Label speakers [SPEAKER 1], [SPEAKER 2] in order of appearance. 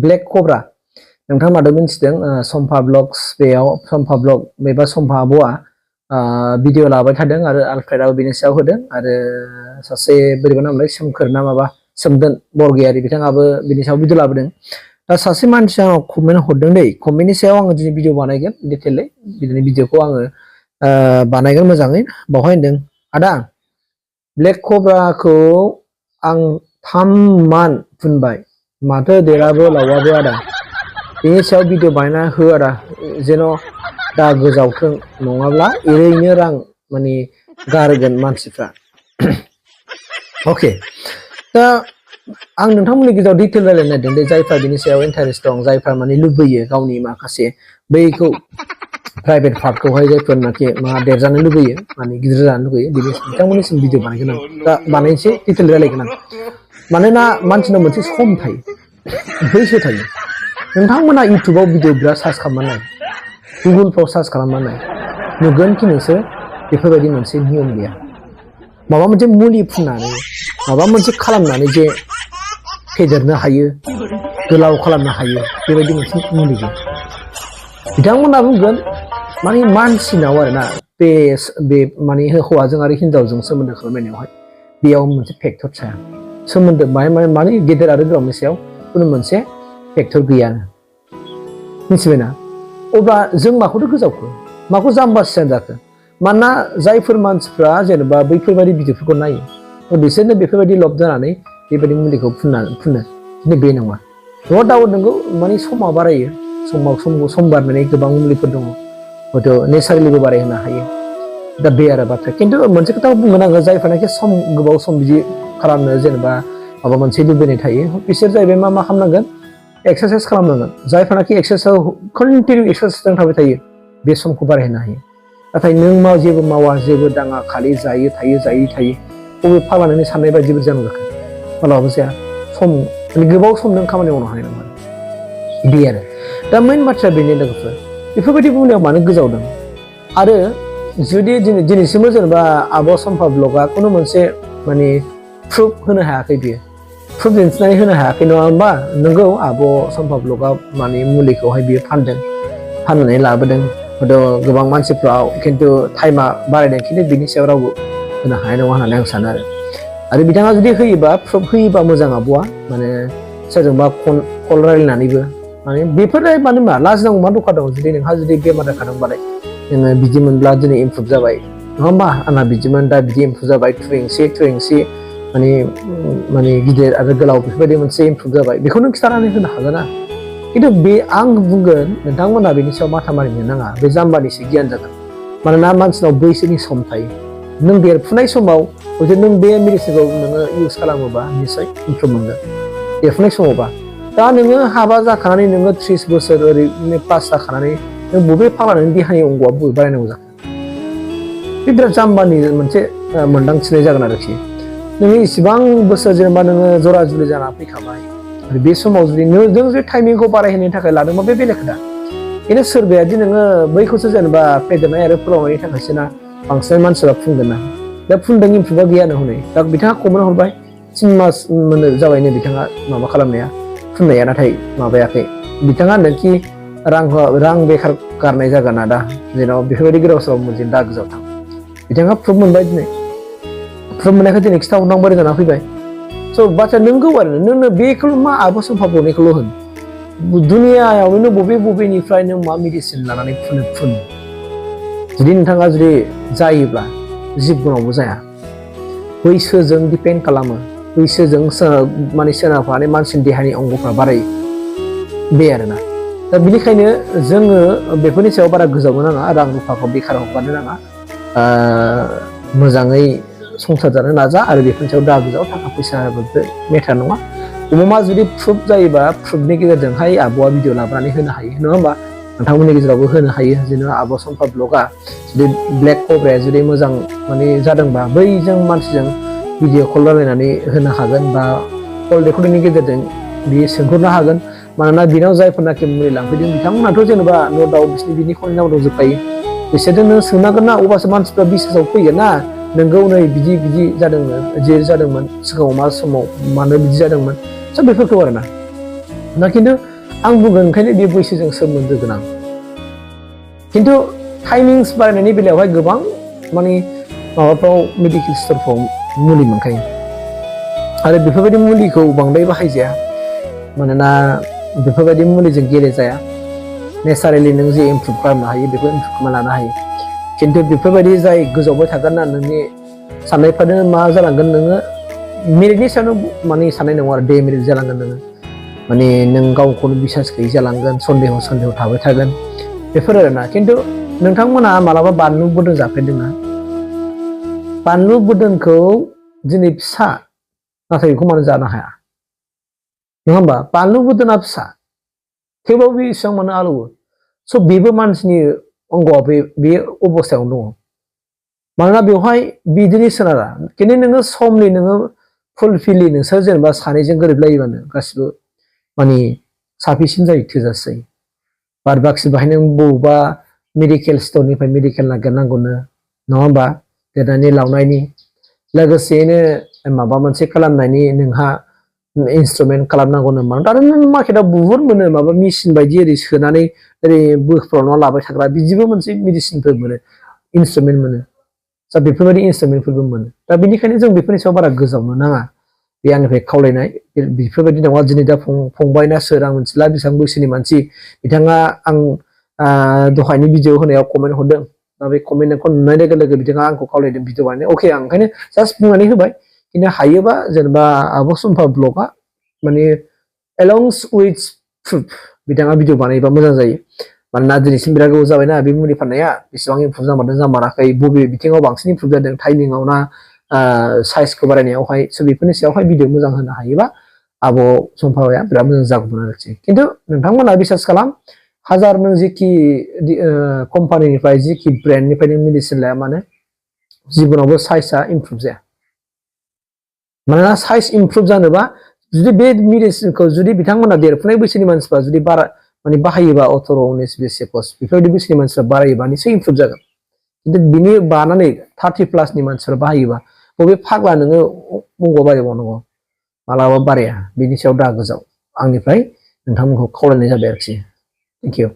[SPEAKER 1] black कब्रा नोंथाङा मादों मिथिदों सम्फा ब्लग्स बेयाव सम्फा ब्लग बेबा सम्फा आब'आ भिडिअ लाबाय थादों आरो आलफ्रेडआबो बेनि सायाव होदों आरो सासे बोरैबा नामलाय सोमखोर ना माबा सोमदोन बरगयारि बिथाङाबो बेनि सायाव भिडिअ लाबोदों दा सासे मानसिया कमेन्ट हरदों दै कमेन्टनि सायाव आङो दिनै भिडिअ बानायगोन डिटेलै बिदिनो भिडिअखौ आङो बानायगोन मोजाङै बावहाय होनदों आदा ब्लेक कब्राखौ आं 3 मान्थ फुनबाय माथो देराबो लावाबो आदा बेनि सायाव भिडिअ बानायना हो आदा जेन' दा गोजावथों नङाब्ला ओरैनो रां माने गारगोन मानसिफ्रा अके दा आं नोंथांमोननि गेजेराव डिटेल रायलायनो नागिरदों दे जायफ्रा बिनि सायाव इन्टारेस्ट दं जायफ्रा माने लुबैयो गावनि माखासे बैखौ प्राइभेट पार्टखौहाय जायफोरनाखि मा देरजानो लुबैयो माने गिदिर जानो लुबैयो बिथांमोननिसिम भिडिअ बानायगोन आं दा बानायनोसै डिटेल रायलायगोन आं मानोना मानसिनाव मोनसे सम थायो बैसो थायो नोंथांमोना इउटुबाव भिडिअ बिराद सार्च खालामनानै नाय गुगोलफ्राव सार्च खालामनानै नाय नुगोनखि नोंसोर बेफोरबायदि मोनसे नियम गैया माबा मोनसे मुलि फुननानै माबा मोनसे खालामनानै जे फेदेरनो हायो गोलाव खालामनो हायो बेबायदि मोनसे मुलि गैया बिथांमोना बुंगोन माने मानसिनाव आरोना बे माने हौवाजों आरो हिनजावजों सोमोन्दो खालामनायावहाय बेयाव मोनसे फेक्टर थाया सोमोन्दो माने गेदेर आरो गोलावनि सायाव खुनु मोनसे फेक्टर गैयानो मिथिबायना अब्ला जों माखौथो गोजावखो माखौ जाम्बासियान जाखो मानोना जायफोर मानसिफ्रा जेनेबा बैफोरबायदि भिडिअफोरखौ नायो बिसोरनो बेफोरबायदि लब जानानै बेबायदि मुलिखौ फुनो खिन्थु बे नङा नो डाउट नंगौ माने समा बारायो सम बारनानै गोबां मुलिफोर दङ हयथ' नेचारेलिबो बारायहोनो हायो दा बे आरो बाथ्रा खिन्थु मोनसे खोथा बुंगोन आङो जायफोरनाखि गोबाव सम बिदि खालामनो जेनेबा माबा मोनसे लुबैनाय थायो बिसोर जाहैबाय मा खालामनांगोन एक्सारसाइज खालामनांगोन जायफोरनाखि एक्सारसाइज कन्टिनिउ एक्सारसाइजजों थाबाय थायो बे समखौ बारायहोनो हायो नाथाय नों जेबो मावा जेबो दाङा खालि जायो थायो बबे फालानानै साननाय बायदिबो जानो जाखो मालाबाबो जाया सम माने गोबाव सम नों खामानि मावनो हानाय नङा बे आरो दा मेइन बाथ्राया बेनो लोगोफोर बेफोरबायदि बुंनायाव मानो गोजावदों आरो जुदि दिनैसिमबो जेनेबा आब' सम्फा ब्लगआ खुनु मोनसे माने प्रुफ होनो हायाखै बियो प्रुफ दिन्थिनानै होनो हायाखै नङा होमबा नोंगौ आब' सम्फा ब्लगआ माने मुलिखौहाय बियो फाननानै लाबोदों हयथ' गोबां मानसिफ्राव खिन्थु टाइमा बारायदों खिन्थु बिनि सायाव रावबो होनो हानाय नङा होननानै आं सानो आरो बिथाङा जुदि होयोबा प्रुफ होयोबा मोजां आब'आ माने सोरजोंबा कल रायलायनानैबो माने बेफोरो माने मा लाजिनांगौ मा दरखार दं जुदि नोंहा जुदि बेमार जाखादोंबालाय नोङो बिदि मोनब्ला दिनै इमप्रुभ जाबाय नङा होमबा आंना बिदिमोन दा बिदि इमप्रुभ जाबाय थुयेंसि माने गिदिर आरो गोलाव बेफोरबायदि मोनसे इमप्रुभ जाबाय बेखौ नों खिथानानै होनो हागोन ना खिन्थु बे आं बुंगोन नोंथांमोना बेनि सायाव माथा मारिनो नाङा बे जाम्बानिसो गियान जागोन मानोना मानसिनाव बैसोनि सम थायो नों देरफुनाय समाव हयथ' नों बे मेडिसिनखौ नोङो इउज खालामोबा निसय इमप्रुभ मोनगोन देरफुनाय समावबा दा नोङो हाबा जाखानानै नोङो 30 बोसोर ओरैनो पास जाखानानै नों बबे फालानानै देहानि अंग'आ बबे बारायनांगौ जाखो बे बिराद जाम्बानि मोनसे मोन्दांथिनाय जागोन आरोखि नोङो इसिबां बोसोर जेनेबा नोङो जरा जुलि जाना फैखाबाय आरो बे समाव जुदि नों जुदि टाइमिंखौ बारायहोनो थाखाय लादोंबा बे बेलेग खोथा खिन्थु सोरबायादि नोङो बैखौसो जेनेबा फेदेरनाय आरो फोलावनायनि थाखायसो ना बांसिन मानसिफ्रा फुनगोन ना दा फुनदों इमप्रुभा गैयानो हनै दा बिथाङा कमेन्ट हरबाय 3 मास जाबायनो बिथाङा माबा खालामनाया फुननाया नाथाय माबायाखै बिथाङा होनदोंखि रां बेखार गारनाय जागोन दा जेन' बेफोरबायदि गोदाव सोराव मोनसे दा गोजाव थां बिथाङा प्रुफ मोनबाय दिनै प्रुफ मोननायखौ दिनै खिथाहरनांबाय जाना फैबाय स' बाथ्राया नोंगौ आरो नोंनो बेखौल' मा आब' सम्फा ब्लगनिखौल' होन दुनियायाव नों बबेनिफ्राय नों मा मेडिसिन लानानै फुन जुदि नोंथाङा जुदि जायोब्ला जिबनावबो जाया बैसोजों दिपेन्ड खालामो बैसोजों माने सोनारफानानै मानसिनि देहानि अंगफ्रा बारायो बे आरोना दा बिनिखायनो जोङो बेफोरनि सायाव बारा गोजावनो नाङा रां रुफाखौ बेखार हगारनो नाङा मोजाङै संसार जानो नाजा आरो बेफोरनि सायाव दा गोजाव थाखा फैसाबो मेटार नङा अमा जुदि प्रुफ जायोबा प्रुफनि गेजेरजोंहाय आब'आ भिडिअ लाबोनानै होनो हायो नङा होमबा नोंथांमोननि गेजेरावबो होनो हायो जेनेबा आब' सम्फा ब्लगआ जुदि ब्लेक कब्राया जुदि मोजां माने जादोंबा बैजों मानसिजों भिडिअ कल रायलायनानै होनो हागोन बा कल रेकर्डिंनि गेजेरजों बियो सोंहरनो हागोन मानोना बिनाव जायफोरनाखि मुलि लांफैदों बिथांमोनाथ' जेनेबा न' दाउट बिनि कलनि नाम दंजोबखायो बिसोरजों नों सोंनांगोन ना अब्लासो मानसिफ्रा बिसासाव फैगोन ना नोंगौ नै बिदि जादोंमोन सिगाङाव मा समाव मानो बिदि जादोंमोन स' बेफोरखौ आरोना दा खिन्थु आं बुंगोन ओंखायनो बे बैसोजों सोमोन्दो गोनां खिन्थु टाइमिंस बारायनायनि बेलायावहाय गोबां माने माबाफ्राव मेडिकेल स्टरफ्राव मुलि मोनखायो आरो बेफोरबायदि मुलिखौ बांद्राय बाहायजाया मानोना बेफोरबायदि मुलिजों गेलेजाया नेचारेलि नों जे इमप्रुभ खालामनो हायो बेखौ इमप्रुभ खालामना लानो हायो खिन्थु बेफोरबायदि जाय गोजावबाय थागोन ना नोंनि साननायफ्रानो मा जालांगोन नोङो मेरिटनि सायावनो माने साननाय नङा आरो डेमेरिट जालांगोन नोङो माने नों गावखौनो बिसास गैयै जालांगोन सन्देह थाबाय थागोन बेफोर आरोना खिन्थु नोंथांमोना मालाबा बानलु बोरदोन जाफेरदोंना बानलु बोरदोनखौ दिनै फिसा नाथाय बेखौ मानो जानो हाया नङा होमबा बानलु बोरदोना फिसा थेवबाबो बे इसेबां मानो आलौवो स' बेबो मानसिनि अंग'आ बे अबस्थायावनो दङ मानोना बेवहाय बिदिनो सोनारा खिन्थु नोङो समनि नोङो फुलफिलि नोंसोर जेनेबा सानैजों गोरोबलायोबानो गासिबो माने साफिसियेन्ट जायो थोजासे जायो बाद बाखि बाहाय नों बबेबा मेडिकेल स्टरनिफ्राय मेडिकेल नागिरनांगौनो नङा होमबा देरनायनि लावनायनि लोगोसेयैनो माबा मोनसे खालामनायनि नोंहा इन्सट्रुमेन्ट खालामनांगौनो मानो आरो नों मार्केटाव बुहुत मोनो माबा मेसिन बायदि ओरै सोनानै ओरै बोफ्रावना लाबाय थाग्रा बिदिबो मोनसे मेडिसिनफोर मोनो इन्सट्रुमेन्ट मोनो दा बेफोरबायदि इन्सट्रुमेन्टफोरबो मोनो दा बेनिखायनो जों बेफोरनि सायाव बारा गोजावनो नाङा बे आंनिफ्राय खावलायनाय बेफोरबायदि नङा दिनै दा फंबायना सोर आं मिथिला बेसेबां बैसोनि मानसि बिथाङा आं दहायनि भिडिअ होनायाव कमेन्ट हरदों दा बे कमेन्टखौ नुनाय लोगो लोगो बिथाङा आंखौ खावलायदों भिडिअ बानायनो अके आं ओंखायनो जास्ट बुंनानै होबाय खिन्थु हायोबा जेनेबा आब' सम्फा ब्लगआ माने एलंस उइथ प्रुफ बिथाङा भिडिअ बानायोबा मोजां जायो मानोना दिनैसिम बिराद गोबाव जाबायना बे मुलि फाननाया बेसेबां इमप्रुभ जामारदों जामाराखै बबे बिथिङाव बांसिन इमप्रुभ जादों टाइमिंआव ना साइजखौ बारायनायावहाय स' बेफोरनि सायावहाय भिडिअ मोजां होनो हायोबा आब' सम्फाया बिराद मोजां जागौमोन आरोखि खिन्थु नोंथांमोना बिसास खालाम हाजार नों जेखि कम्पानिनिफ्राय जेखि ब्रेन्डनिफ्राय नों मेडिसिन लाया मानो जिबनावबो साइजआ इमप्रुभ जाया मानोना साइज इमप्रुभ जानोबा जुदि बे मेडिसिनखौ जुदि बिथांमोना देरफुनाय बैसोनि मानसिफ्रा जुदि बारा माने बाहायोबा 18 19 20 21 बेफोरबायदि बैसोनि मानसिफ्रा बारायोबा निसय इमप्रुभ जागोन खिन्थु बिनि बानानै 30 प्लासनि मानसिफ्रा बाहायोबा बबे फाग्ला नोङो बंग'आव बारायबावनांगौ मालाबा बाराया बिनि सायाव दा गोजाव आंनिफ्राय नोंथांमोनखौ खावलायनाय जाबाय आरोखि थेंक इउ